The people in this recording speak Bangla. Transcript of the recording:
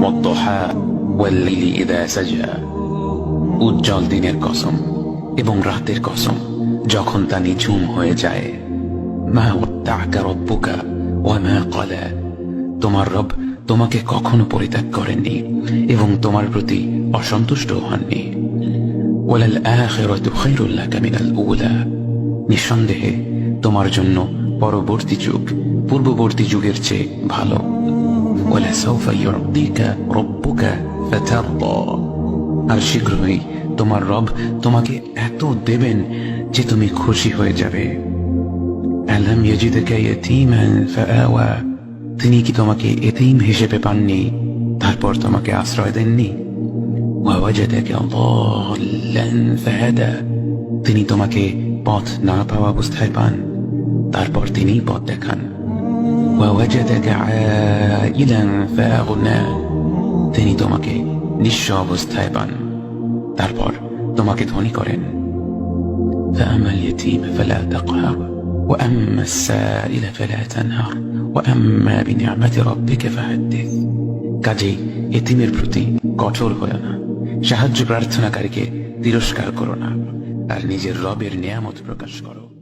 ওয়াদ-দুহা ওয়াল-লাইলি ইযা সাজা, উজ্জ্বল দিনের কসম এবং রাতের কসম যখন তা নিঝুম হয়ে যায়। মা ওয়াদ্দা'কা রাব্বুকা ওয়া মা ক্বালা, তোমার রব তোমাকে কখনো পরিত্যাগ করেননি এবং তোমার প্রতি অসন্তুষ্ট হননি। ওয়ালাল আখিরাতু খায়রুল লাকা মিনাল উলা, নিঃসন্দেহে তোমার জন্য পরবর্তী যুগ পূর্ববর্তী যুগের চেয়ে ভালো। ওয়ালাসাউফা ইউ'তিকা রাব্বুকা ফাতারদা, আর শীঘ্রই তোমার রব তোমাকে এত দেবেন যে তুমি খুশি হয়ে যাবে। আলাম ইয়াজিদকা ইয়াতীমান ফাআওয়া, তিনি কি তোমাকে এতিম হিসেবে পাননি তারপর তোমাকে আশ্রয় দেননি? ওয়াওয়াজাদাকা দাল্লান ফাহাদা, তিনি তোমাকে পথ না পাওয়া অবস্থায় পান তারপর তিনিই পথ দেখান। ওয়াওয়াজাদাকা আইলান ফাআগনা, তিনি তোমাকে নিঃস্ব অবস্থায় পান তারপর তোমাকে ধনী করেন। فأما اليتيم فلا تقهر وأما السائل فلا تنهر وأما بنعمة ربك فحدث, কাজেই এতিমের প্রতি কঠোর হয়ো না, সাহায্য প্রার্থনাকারীকে তিরস্কার করো না, আর নিজের রবের নিয়ামত প্রকাশ করো।